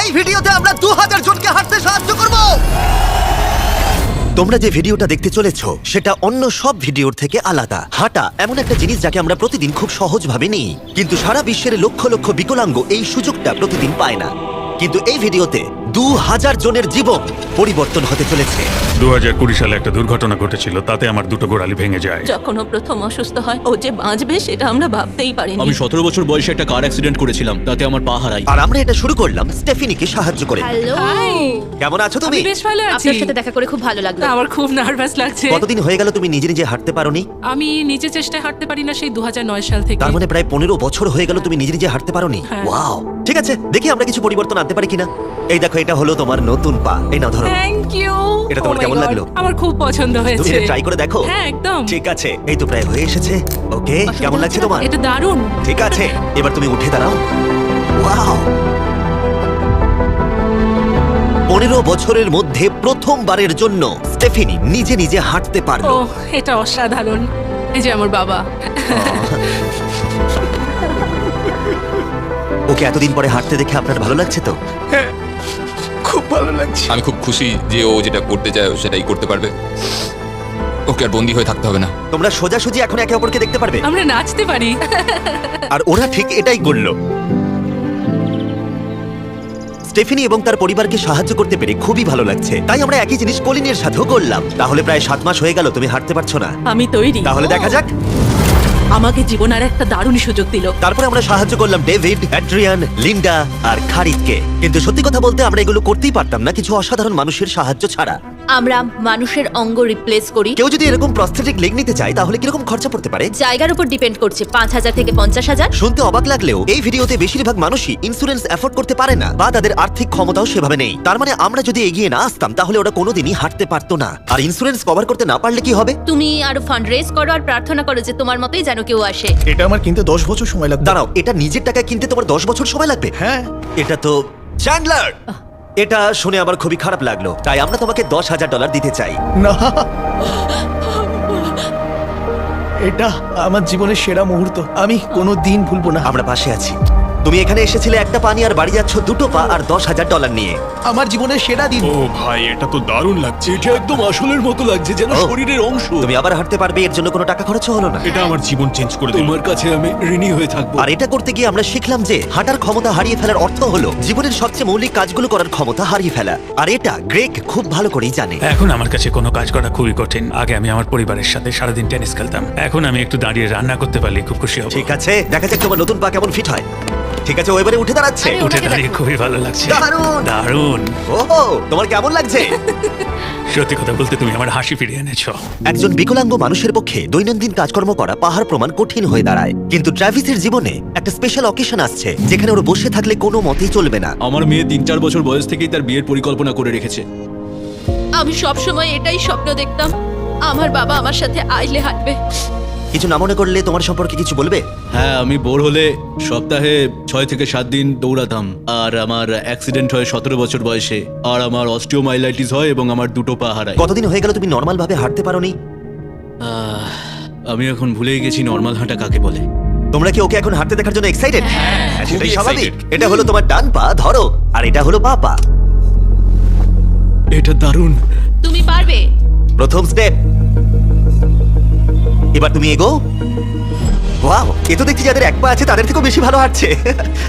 এই ভিডিওতে আমরা 2000 জনকে হাঁটতে সাহায্য করব। তোমরা যে ভিডিওটা দেখতে চলেছো সেটা অন্য সব ভিডিওর থেকে আলাদা। হাঁটা এমন একটা জিনিস যাকে আমরা প্রতিদিন খুব সহজভাবে নিই, কিন্তু সারা বিশ্বের লক্ষ লক্ষ বিকলাঙ্গ এই সুযোগটা প্রতিদিন পায় না। কিন্তু এই ভিডিওতে 2000 জনের জীবন পরিবর্তন হতে চলেছে। 2020 সালে একটা দুর্ঘটনা ঘটেছিল, তাতে আমার দুটো গোড়ালি ভেঙে যায়। যখন ও প্রথম অসুস্থ হয়, ও যে বাঁচবে সেটা আমরা ভাবতেই পারিনি। আমি 17 বছর বয়সে একটা কার অ্যাক্সিডেন্ট করেছিলাম, তাতে আমার পা হারাই। আর আমরা এটা শুরু করলাম স্টেফিনিকে সাহায্য করে। হ্যালো, কেমন আছো তুমি? বেশ ভালো আছি। আপনার সাথে দেখা করে খুব ভালো লাগলো। আমার খুব নার্ভাস লাগছে। কতদিন হয়ে গেল তুমি নিজে নিজে হাঁটতে পারোনি? আমি নিজে চেষ্টায় হাঁটতে পারি না সেই 2009 সাল থেকে। তার মানে প্রায় 15 বছর হয়ে গেল তুমি নিজে নিজে হাঁটতে পারোনি। হ্যাঁ। ওয়াও, ঠিক আছে, দেখি আমরা কিছু পরিবর্তন আনতে পারি কিনা। এই দেখো, এটা হলো তোমার নতুন পা। এই নাও ধরো। Thank you. এটা তোমার কেমন লাগলো? আমার খুব পছন্দ তুমি হয়েছে। এটা ট্রাই করে দেখো। হ্যাঁ, একদম। ঠিক আছে, এই তো প্রায় হয়ে এসেছে। ওকে, কেমন লাগছে তোমার? এটা দারুণ। ঠিক আছে, এবার তুমি উঠে দাঁড়াও। ওয়াও, 15 বছরের মধ্যে প্রথমবারের জন্য স্টেফিনি নিজে নিজে হাঁটতে ও, পারলো। এটা অসাধারণ। এই যে আমার বাবা। ওকে এতদিন পরে হাঁটতে দেখে আপনার ভালো লাগছে তো? আমি খুব খুশি যে ও যেটা করতে চায় ও সেটাই করতে পারবে। ওকে আর বন্দী হয়ে থাকতে হবে না। তোমরা সোজাসুজি এখন একে অপরকে দেখতে পারবে। আমরা নাচতে পারি। আর ওরা ঠিক এটাই করলো। স্টেফিনি এবং তার পরিবারকে সাহায্য করতে পেরে খুবই ভালো লাগছে। তাই আমরা একই জিনিস কলিনের সাথেও করলাম। তাহলে প্রায় 7 মাস হয়ে গেল তুমি হাঁটতে পারছো না। আমি তৈরি। তাহলে দেখা যাক। আমাকে জীবন আর একটা দারুণ সুযোগ দিল। তারপরে আমরা সাহায্য করলাম ডেভিড, অ্যাড্রিয়ান, লিন্ডা আর খারিদকে। কিন্তু সত্যি কথা বলতে আমরা এগুলো করতেই পারতাম না কিছু অসাধারণ মানুষের সাহায্য ছাড়া। আমরা মানুষের অঙ্গ রিপ্লেস করি। কেউ যদি এরকম প্রস্থেটিক লেগ নিতে চায় তাহলে কিরকম খরচা পড়তে পারে? জায়গার উপর ডিপেন্ড করছে, 5000 থেকে 50,000। শুনতে অবাক লাগলেও এই ভিডিওতে বেশিরভাগ মানুষই ইন্স্যুরেন্স অ্যাফোর্ড করতে পারে না, বা তাদের আর্থিক ক্ষমতাও সেভাবে নেই। তার মানে আমরা যদি এগিয়ে না আসতাম তাহলে ওরা কোনোদিনই হাঁটতে পারতো না। আর ইন্স্যুরেন্স কভার করতে না পারলে কি হবে? তুমি আরো ফান্ড রেজ করো আর প্রার্থনা করো যে তোমার মতোই যেন কেউ আসে। এটা আমার কিনতে 10 বছর সময় লাগবে। দাঁড়াও, এটা নিজের টাকায় কিনতে তোমার 10 বছর সময় লাগবে? হ্যাঁ। এটা তো চ্যান্ডলার, এটা শুনে আমার খুবই খারাপ লাগলো। তাই আমরা তোমাকে $10,000 দিতে চাই। না, এটা আমার জীবনের সেরা মুহূর্ত, আমি কোনো দিন ভুলবো না। আমরা পাশে আছি। তুমি এখানে এসেছিলে একটা পা নিয়ে আর বাড়ি যাচ্ছ দুটো পা আর $10,000 নিয়ে। আমার জীবনের সেরা দিন। ও ভাই, এটা তো দারুণ লাগছে। এটা একদম আসলের মতো লাগছে, যেন ও। শরীরের অংশ। তুমি আবার হাঁটতে পারবে, এর জন্য কোনো টাকা খরচও হলো না। এটা আমার জীবন চেঞ্জ করে দিল। তোমার কাছে আমি ঋণী হয়ে থাকবো। আর এটা করতে গিয়ে আমরা শিখলাম যে হাঁটার ক্ষমতা হারিয়ে ফেলার অর্থ হলো জীবনের সবচেয়ে মৌলিক কাজগুলো করার ক্ষমতা হারিয়ে ফেলা। আর এটা গ্রেগ খুব ভালো করেই জানে। এখন আমার কাছে কোনো কাজ করা খুবই কঠিন। আগে আমি আমার পরিবারের সাথে সারাদিন টেনিস খেলতাম, এখন আমি একটু দাঁড়িয়ে রান্না করতে পারলে খুব খুশি হব। ঠিক আছে, দেখা যাক তোমার নতুন পা কেমন ফিট হয়। ঠিক আছে, ও এবারে উঠে দাঁড়াচ্ছে। আরে, উঠে ওনাকে দাঁড়িয়ে দেখো। খুবই ভালো লাগছে। দারুণ। দারুণ। ওহো, তোমার কেমন লাগছে? সত্যি কথা বলতে তুমি আমার হাসি ফিরিয়ে এনেছো। একজন বিকলাঙ্গ মানুষের পক্ষে দৈনন্দিন কাজকর্ম করা পাহাড় প্রমাণ কঠিন হয়ে দাঁড়ায়। কিন্তু ট্রাভিসের জীবনে একটা স্পেশাল অকেশন আসছে যেখানে ওর বসে থাকলে কোনো মতেই চলবে না। আমার মেয়ে 3-4 বছর বয়স থেকেই তার বিয়ের পরিকল্পনা করে রেখেছে। আমি সব সময় এটাই স্বপ্ন দেখতাম, আমার বাবা আমার সাথে আইলে হাঁটবে। কিছু না মনে করলে তোমার সম্পর্কে কিছু বলবে? হ্যাঁ, আমি বোর হলে সপ্তাহে 6 থেকে 7 দিন দৌড়াতাম। আর আমার অ্যাক্সিডেন্ট হয় 17 বছর বয়সে। আর আমার অস্টিওমাইলাইটিস হয় এবং আমার দুটো পা হারায়। কতদিন হয়ে গেল তুমি নর্মাল ভাবে হাঁটতে পারোনি? আমি এখন ভুলেই গেছি নর্মাল হাঁটা কাকে বলে। তোমরা কি ওকে এখন হাঁটতে দেখার জন্য এক্সাইটেড? সেটাই খুবই স্বাভাবিক। excited। এটা হলো তোমার ডান পা, ধরো, আর এটা হলো বাঁ পা। এটা দারুণ। তুমি পারবে। প্রথম স্টেপ। এবার তুমি এগো। ওয়াও, এ তো দেখছি যাদের এক পা আছে তাদের থেকেও বেশি ভালো হাঁটছে।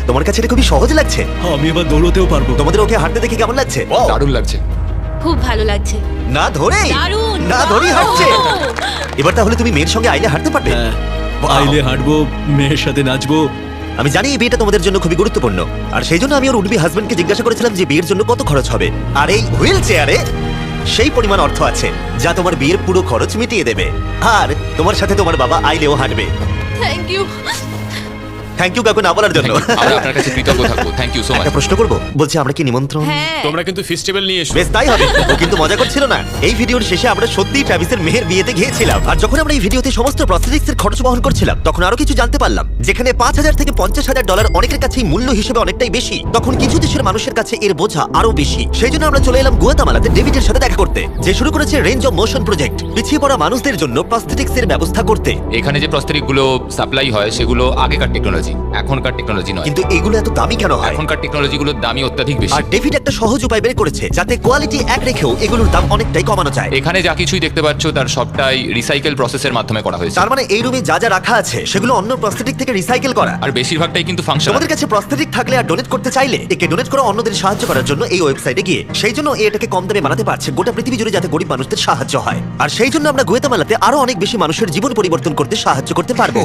তোমার কাছে এটা খুবই সহজ লাগছে। আমি এবার দৌড়তেও পারবো। তোমাদের ওকে হাঁটতে দেখে কেমন লাগছে? দারুণ লাগছে। খুব ভালো লাগছে। না ধরে, দারুণ। না ধরেই হাঁটছে। এবার তাহলে তুমি মেয়ের সঙ্গে আইলে হাঁটতে পারবে? হ্যাঁ, Wow! আইলে হাঁটবো, মেয়ের সাথে নাচবো। আমি জানি এই বিয়েটা তোমাদের জন্য খুবই গুরুত্বপূর্ণ, আর সেই জন্য আমি ওর উডবি হাজবেন্ডকে জিজ্ঞাসা করেছিলাম যে বিয়ের জন্য কত খরচ হবে। আর এই হুইল চেয়ারে সেই পরিমাণ অর্থ আছে যা তোমার বিয়ের পুরো খরচ মিটিয়ে দেবে। আর তোমার সাথে তোমার বাবা আইলেও হাঁটবে। Thank you. থ্যাংক ইউ কাকু না বলার জন্য। Thank you. আমরা আপনার কাছে কৃতজ্ঞ থাকবো। Thank you so much. একটা প্রশ্ন করবো, বলছি আমরা কি নিমন্ত্রণ? হ্যাঁ, তোমরা কিন্তু ফেস্টিভ্যাল নিয়ে এসো। বেশ, তাই হবে। ও কিন্তু মজা করছিল না। এই ভিডিওর শেষে আমরা সত্যিই ট্রাভিসের মেয়ের বিয়েতে গিয়েছিলাম। আর যখন আমরা এই ভিডিওতে সমস্ত প্রস্থেটিক্সের খরচ বহন করছিলাম তখন আরো কিছু জানতে পারলাম। যেখানে $5,000 থেকে $50,000 অনেকের কাছেই মূল্য হিসেবে অনেকটাই বেশি, তখন কিছু দেশের মানুষের কাছে এর বোঝা আরো বেশি। সেই জন্য আমরা চলে এলাম গুয়াতামালাতে ডেভিডের সাথে দেখা করতে, যে শুরু করেছে রেঞ্জ অফ মোশন প্রজেক্ট, পিছিয়ে পড়া মানুষদের জন্য প্রস্থেটিক্সের ব্যবস্থা করতে। এখানে যে প্রস্তরিক গুলো সাপ্লাই হয় সেগুলো আগেকার টেকনোলজি। টেকনোলজি, এখনকার টেকনোলজি নয়। কিন্তু এগুলো এত দামি কেন হয়? এখনকার টেকনোলজিগুলোর দামই অত্যাধিক আর বেশি। ডেভিড একটা সহজ উপায় বের করেছে যাতে কোয়ালিটি এক রেখেও এগুলোর দাম অনেকটাই কমানো যায়। এখানে যা কিছুই দেখতে পাচ্ছ তার সবটাই রিসাইকেল প্রসেসের মাধ্যমে করা হয়েছে, তার মানে এই রুমে যা যা রাখা আছে সেগুলো অন্য প্রস্থেটিক থেকে রিসাইকেল করা। আর বেশিরভাগটাই কিন্তু ফাংশনাল। তোমাদের কাছে প্রস্থেটিক থাকলে আর ডোনেট করতে চাইলে একে ডোনেট করা অন্যদের সাহায্য করার জন্য এই ওয়েবসাইটে গিয়ে সেই জন্য এটাকে কম দামে বানাতে পারছে গোটা পৃথিবী জুড়ে যাতে গরিব মানুষদের সাহায্য হয়। আর সেই জন্য আমরা গুয়েতামালাতে আরো অনেক বেশি মানুষের জীবন পরিবর্তন করতে সাহায্য করতে পারবো।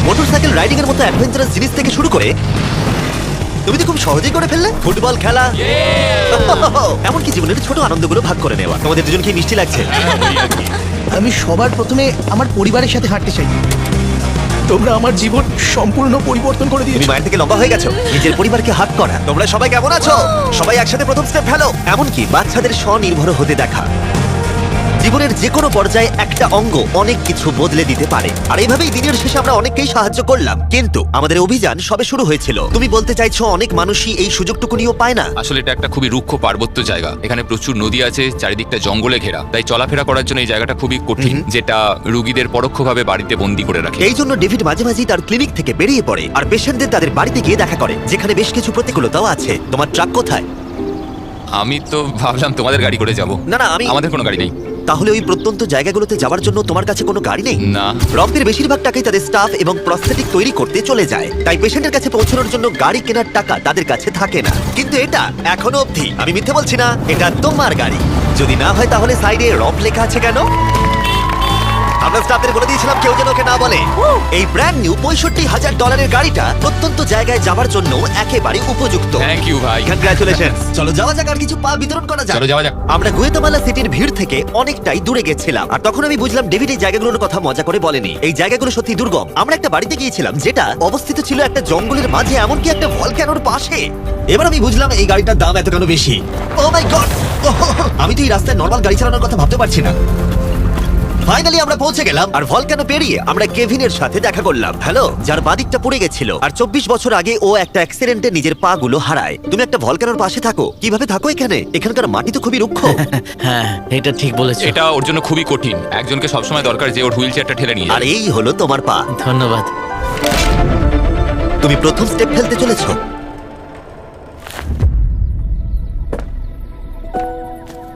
মোটরসাইকেল রাইডিং এর মতো অ্যাডভেঞ্চারাস জিনিস থেকে শুরু করে তুমি তো খুব সহজেই করে ফেললে ফুটবল খেলা, এমনকি জীবনের ছোট আনন্দগুলো ভাগ করে নেওয়া। তোমাদের দুজনকে মিষ্টি লাগছে? আমি সবার প্রথমে আমার পরিবারের সাথে হাঁটতে চাই। তোমরা আমার জীবন সম্পূর্ণ পরিবর্তন করে তুমি দিয়েছো। মায়ের থেকে লম্বা হয়ে গেছো, নিজের পরিবারকে হাত করা। তোমরা সবাই কেমন আছো? সবাই একসাথে প্রথম স্টেপ ফেলো। এমনকি বাচ্চাদের স্বনির্ভর হতে দেখা। জীবনের যে কোনো পর্যায়ে একটা অঙ্গ অনেক কিছু বদলে দিতে পারে। আর এইভাবেই দিনের শেষে আমরা অনেককেই সাহায্য করলাম, কিন্তু আমাদের অভিযান সবে শুরু হয়েছিল। তুমি বলতে চাইছো অনেক মানুষই এই সুযোগটুকু নিয়েও পায় না? আসলে এটা একটা খুবই রুক্ষ পার্বত্য জায়গা, এখানে প্রচুর নদী আছে, চারিদিকটা জঙ্গলে ঘেরা, তাই চলাফেরা করার জন্য এই জায়গাটা খুবই কঠিন, যেটা রোগীদের পরোক্ষভাবে বাড়িতে বন্দি করে রাখে। এই জন্য ডেভিড মাঝে মাঝেই তার ক্লিনিক থেকে বেরিয়ে পড়ে আর পেশেন্টদের তাদের বাড়িতে গিয়ে দেখা করে, যেখানে বেশ কিছু প্রতিকূলতাও আছে। তোমার ট্রাক কোথায়? আমি তো ভাবলাম তোমাদের গাড়ি করে যাব। না না, আমাদের কোনো গাড়ি নেই। তাহলে ওই প্রত্যন্ত জায়গাগুলোতে যাওয়ার জন্য তোমার কাছে কোনো গাড়ি নেই? না। রক্তের বেশিরভাগ টাকাই তাদের স্টাফ এবং প্রস্থেটিক তৈরি করতে চলে যায়, তাই পেশেন্টের কাছে পৌঁছানোর জন্য গাড়ি কেনার টাকা তাদের কাছে থাকে না। কিন্তু এটা এখনো অবধি, আমি মিথ্যে বলছি না, এটা তোমার গাড়ি। যদি না হয় তাহলে সাইডে রব লেখা আছে কেন? আমরা স্টাফদের বলে দিয়েছিলাম কেউ যেন ওকে না বলে। এই ব্র্যান্ড নিউ $65,000 গাড়িটা প্রত্যন্ত জায়গায় যাওয়ার জন্য একেবারে উপযুক্ত। থ্যাংক ইউ ভাই। কংগ্রাচুলেশনস। চলো যাওয়া যাক আর কিছু পা বিতরণ করা যাক। চলো যাওয়া যাক। আমরা গুয়েতামালা সিটির ভিড় থেকে অনেকটাই দূরে গেছিলাম, আর তখন আমি বুঝলাম ডেভিড এই জায়গাগুলোর কথা মজা করে বলেনি। এই জায়গাগুলো সত্যি দুর্গম। আমরা একটা বাড়িতে গিয়েছিলাম যেটা অবস্থিত ছিল একটা জঙ্গলের মাঝে, এমনকি একটা ভলক্যানোর পাশে। এবার আমি বুঝলাম এই গাড়িটার দাম এত কেন বেশি। ও মাই গড, আমি তো এই রাস্তায় নরমাল গাড়ি চালানোর কথা ভাবতে পারছি না। ফাইনালি আমরা পৌঁছে গেলাম, আর ভলকানো পেরিয়ে আমরা কেভিনের সাথে দেখা করলাম। হ্যালো, যার বাদিকটা পড়ে গেছিল, আর 24 বছর আগে ও একটা অ্যাক্সিডেন্টে নিজের পা গুলো হারায়। তুমি একটা ভলকানোর পাশে থাকো, কিভাবে থাকো এখানে? এখানকার মাটি তো খুবই রুক্ষ। হ্যাঁ, এটা ঠিক বলেছো। এটা ওর জন্য খুবই কঠিন, একজনকে সবসময় দরকার যে ওর হুইল চেয়ারটা ঠেলে নিয়ে আর যায়। এই হলো তোমার পা। ধন্যবাদ। তুমি প্রথম স্টেপ ফেলতে চলেছো।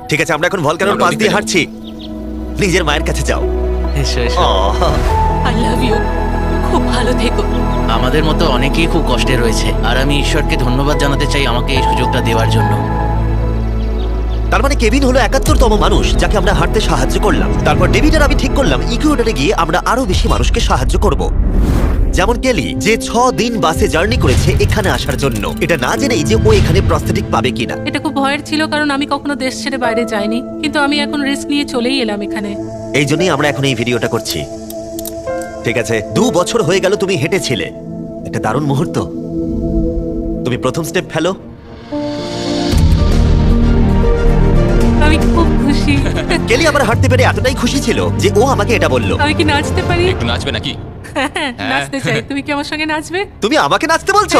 ঠিক আছে, আমরা এখন ভলকানোর পাশ দিয়ে হাঁটছি। নিজের মায়ের কাছে যাও। এসো, এসো। আহ, আই লাভ ইউ। খুব ভালো থেকো। আমাদের মতো অনেকেই খুব কষ্টে রয়েছে, আর আমি ঈশ্বরকে ধন্যবাদ জানাতে চাই আমাকে এই সুযোগটা দেওয়ার জন্য। তার মানে কেভিন হলো 71তম মানুষ যাকে আমরা হাঁটতে সাহায্য করলাম। তারপর ডেভিড আর আমি ঠিক করলাম ইকুয়েডরে গিয়ে আমরা আরো বেশি মানুষকে সাহায্য করব। যেমন কেলি, যে 6 দিন বাসে জার্নি করেছে এখানে আসার জন্য, এটা না জেনেই যে ও এখানে প্রস্থেটিক পাবে কিনা। এটা খুব ভয়ের ছিল, কারণ আমি কখনো দেশ ছেড়ে বাইরে যাইনি, কিন্তু আমি এখন রিস্ক নিয়ে চলেই এলাম এখানে। এই জন্যই আমরা এখন এই ভিডিওটা করছি। ঠিক আছে, 2 বছর হয়ে গেল তুমি হেঁটেছিলে, একটা দারুণ মুহূর্ত। তুমি প্রথম স্টেপ ফেলো। আমি খুব খুশি। কেলি আবার হাঁটতে পেরে এতটাই খুশি ছিল যে ও আমাকে এটা বলল। আমি কি নাচতে পারি? একটু নাচবে নাকি? নাচতে চাই। তুমি কি আমার সঙ্গে নাচবে? তুমি আমাকে নাচতে বলছো?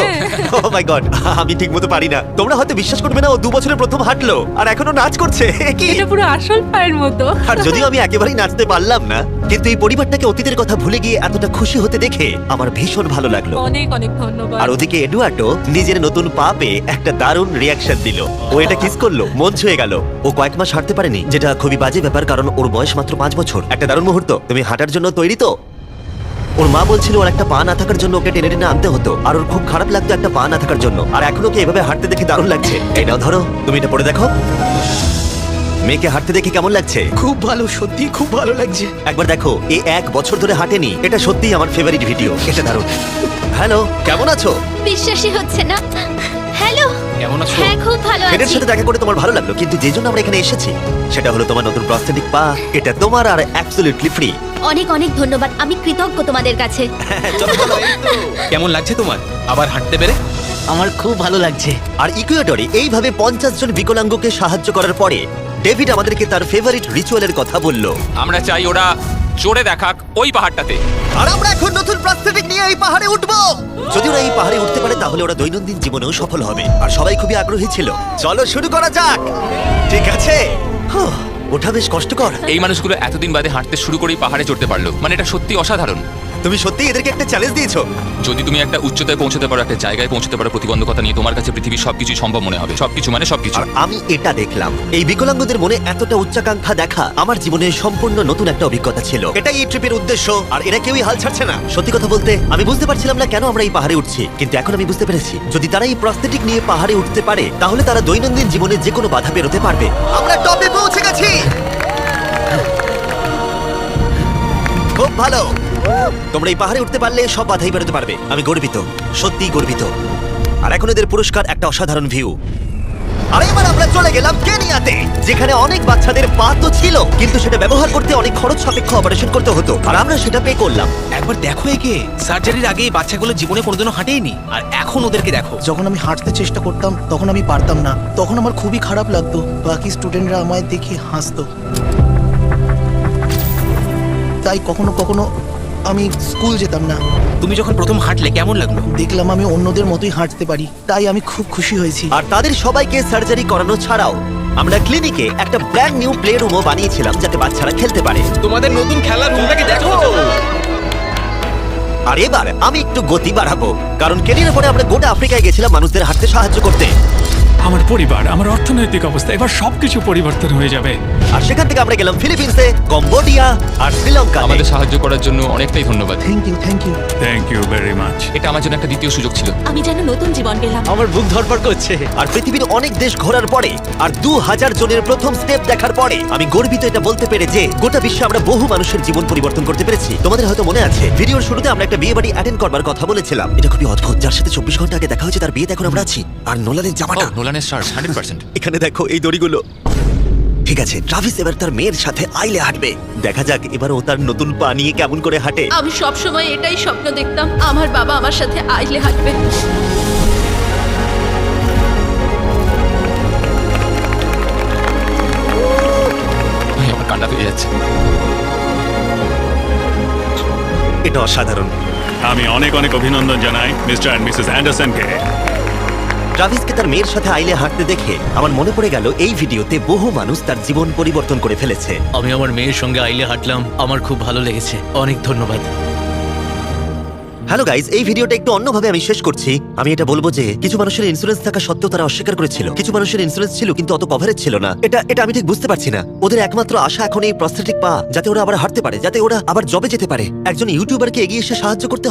ও মাই গড, আমি ঠিকমতো পারি না। তোমরা হয়তো বিশ্বাস করবে না, ও 2 বছরের প্রথম হাঁটলো আর এখনো নাচ করছে। কি? এটা পুরো আসল পায়ের মতো। আর যদিও আমি একেবারেই নাচতে পারলাম না, কিন্তু এই পরিবারটাকে অতীতের কথা ভুলে গিয়ে এতটা খুশি হতে দেখে আমার ভীষণ ভালো লাগলো। অনেক অনেক ধন্যবাদ। আর ওদিকে এডুয়ার্ডো নিজের নতুন পা পেয়ে একটা দারুণ রিয়াকশন দিল। ও এটা কিস করলো, মন ছুঁয়ে গেল। ও কয়েক মাস হাঁটতে পারেনি, যেটা খুবই বাজে ব্যাপার, কারণ ওর বয়স মাত্র 5 বছর। একটা দারুণ মুহূর্ত। তুমি হাঁটার জন্য তৈরি তো? ওর মা বলছিল ওর একটা পা না থাকার জন্য ওকে টেনে টেনে আনতে হতো, আর ওর খুব খারাপ লাগতো একটা পা না থাকার জন্য। আর এখন ওকে এভাবে হাঁটতে দেখে দারুণ লাগছে। এটাও ধরো, তুমি এটা পরে দেখো। মেয়েকে হাঁটতে দেখে কেমন লাগছে? খুব ভালো, সত্যি খুব ভালো লাগছে। একবার দেখো, এ 1 বছর ধরে হাঁটেনি। এটা সত্যিই আমার ফেভারিট ভিডিও। এটা দারুণ। হ্যালো, কেমন আছো? বিশ্বাসই হচ্ছে না। হ্যালো, কেমন আছো? হ্যাঁ খুব ভালো ফ্রেডের আছি। সাথে দেখা করে তোমার ভালো লাগলো, কিন্তু যে জন্য আমরা এখানে এসেছি সেটা হলো তোমার নতুন প্রস্থেটিক পা। এটা তোমার আর অ্যাবসলিউটলি ফ্রি। অনেক অনেক ধন্যবাদ, আমি কৃতজ্ঞ তোমাদের কাছে। চলো চলো। কেমন লাগছে তোমার আবার হাঁটতে পেরে? আমার খুব ভালো লাগছে। আর ইকুয়েডরে এইভাবে 50 জন বিকলাঙ্গকে সাহায্য করার পরে ডেভিড আমাদেরকে তার ফেভারিট রিচুয়ালের কথা বলল। আমরা চাই ওরা চড়ে দেখাক ওই পাহাড়টাতে। আর আমরা এখন নতুন প্রস্থেটিক নিয়ে এই পাহাড়ে উঠবো। যদি ওরা এই পাহাড়ে উঠতে পারে তাহলে ওরা দৈনন্দিন জীবনেও সফল হবে। আর সবাই খুবই আগ্রহী ছিল। চলো শুরু করা যাক। ঠিক আছে। হুঁ, ওঠা বেশ কষ্টকর। এই মানুষগুলো এতদিন বাদে হাঁটতে শুরু করেই পাহাড়ে চড়তে পারলো, মানে এটা সত্যি অসাধারণ। তুমি সত্যি এদেরকে একটা চ্যালেঞ্জ দিয়েছো। যদি তুমি একটা উচ্চতায় পৌঁছতে পারো, একটা জায়গায় পৌঁছতে পারো, প্রতিবন্ধকতা নিয়ে তোমার কাছে পৃথিবীর সবকিছু সম্ভব মনে হবে। সবকিছু মানে সবকিছু। আর আমি এটা দেখলাম, এই বিকলাঙ্গদের মনে এতটা উচ্চাকাঙ্ক্ষা দেখা আমার জীবনে সম্পূর্ণ নতুন একটা অভিজ্ঞতা ছিল। এটাই এই ট্রিপের উদ্দেশ্য, আর এরা কেউই হাল ছাড়ছে না। সত্যি কথা বলতে আমি বুঝতে পারছিলাম না কেন আমরা এই পাহাড়ে উঠছি, কিন্তু এখন আমি বুঝতে পেরেছি যদি তারা এই প্রস্থেটিক নিয়ে পাহাড়ে উঠতে পারে তাহলে তারা দৈনন্দিন জীবনে যে কোনো বাধা পেরোতে পারবে। আমরা টপে পৌঁছে গেছি। খুব ভালো, তোমরা এই পাহাড়ে উঠতে পারলে সব বাধাই বেরোতে পারবে। আমি গর্বিত, সত্যিই গর্বিত। আর এখন এদের পুরস্কার একটা অসাধারণ ভিউ। আর এবার আমরা চলে গেলাম কেনিয়াতে, যেখানে অনেক বাচ্চাদের পা তো ছিল কিন্তু সেটা ব্যবহার করতে অনেক খরচ সাপেক্ষ অপারেশন করতে হতো, আর আমরা সেটা পে করলাম। একবার দেখো একে, সার্জারির আগে এই বাচ্চাগুলো জীবনে কোনোদিনও হাঁটেইনি, আর এখন ওদেরকে দেখো। যখন আমি হাঁটতে চেষ্টা করতাম তখন আমি পারতাম না, তখন আমার খুবই খারাপ লাগতো। বাকি স্টুডেন্টরা আমায় দেখে হাসতো। তাই কখনো কখনো আমি স্কুল যেতাম না। তুমি যখন প্রথম হাঁটলে কেমন লাগলো? দেখলাম আমি অন্যদের মতোই হাঁটতে পারি, তাই আমি খুব খুশি হয়েছি। আর তাদের সবাইকে সার্জারি করানো ছাড়াও আমরা ক্লিনিকে একটা ব্র্যান্ড নিউ প্লে রুমও বানিয়েছিলাম যাতে বাচ্চারা খেলতে পারে। তোমাদের নতুন খেলার রুমটাকে দেখো। আর এবার আমি একটু গতি বাড়াবো, কারণ কেনিয়ার পরে আমরা গোটা আফ্রিকায় গেছিলাম মানুষদের হাঁটতে সাহায্য করতে। আমার পরিবার, আমার অর্থনৈতিক অবস্থা, এবার সবকিছু পরিবর্তন হয়ে যাবে। আর সেখান থেকে আমরা গেলাম ফিলিপিন্সে, কম্বোডিয়া আর শ্রীলঙ্কা। আমাদের সাহায্য করার জন্য অনেকটাই ধন্যবাদ। Thank you, thank you. Thank you very much. এটা আমার জন্য একটা দ্বিতীয় সুযোগ ছিল। আমি যেন নতুন জীবন পেলাম। আমার বুক ধরপড় করছে। আর পৃথিবীর অনেক দেশ ঘোরার পরে আর 2000 জনের প্রথম স্টেপ দেখার পরে আমি গর্বিত এটা বলতে পেরে যে গোটা বিশ্বে আমরা বহু মানুষের জীবন পরিবর্তন করতে পেরেছি। তোমাদের হয়তো মনে আছে ভিডিওর শুরুতে আমরা একটা বিয়ে বাড়ি অ্যাটেন্ড করবার কথা বলেছিলাম। এটা খুবই অদ্ভুত, যার সাথে 24 ঘন্টা আগে দেখা হয়েছে তার বিয়েতে এখন আমরা আছি। আর নোলানের জামাটা, নোলানের শার্ট 100%। এখানে দেখো এই দড়িগুলো। ঠিক আছে, ট্রাভিস এবার তার মেয়ের সাথে আইলে হাঁটবে। দেখা যাক এবার ও তার নতুন পা নিয়ে কেমন করে হাঁটে। আমি সব সময় এটাই স্বপ্ন দেখতাম, আমার বাবা আমার সাথে আইলে হাঁটবে। আমার কান্না পেয়ে যাচ্ছে। এটা অসাধারণ। আমি অনেক অনেক অভিনন্দন জানাই মিস্টার এন্ড মিসেস অ্যান্ডারসনকে। ট্রাভিসকে তার মেয়ের সাথে আইলে হাঁটতে দেখে আমার মনে পড়ে গেল এই ভিডিওতে বহু মানুষ তার জীবন পরিবর্তন করে ফেলেছে। আমি আমার মেয়ের সঙ্গে আইলে হাঁটলাম, আমার খুব ভালো লেগেছে। অনেক ধন্যবাদ। হ্যালো গাইজ, এই ভিডিওটা একটু অন্যভাবে আমি শেষ করছি। আমি এটা বলবো যে কিছু মানুষের ইন্স্যুরেন্স থাকা সত্ত্বেও তারা অস্বীকার করেছিল, কিছু মানুষের ইন্স্যুরেন্স ছিল কিন্তু অত কভারেজ ছিল না। এটা আমি ঠিক বুঝতে পারছি না। ওদের একমাত্র আশা এখন এই প্রস্থেটিক পা, যাতে ওরা আবার হাঁটতে পারে, যাতে ওরা আবার জবে যেতে পারে। একজন ইউটিউবারকে এগিয়ে এসে সাহায্য করতে হবে।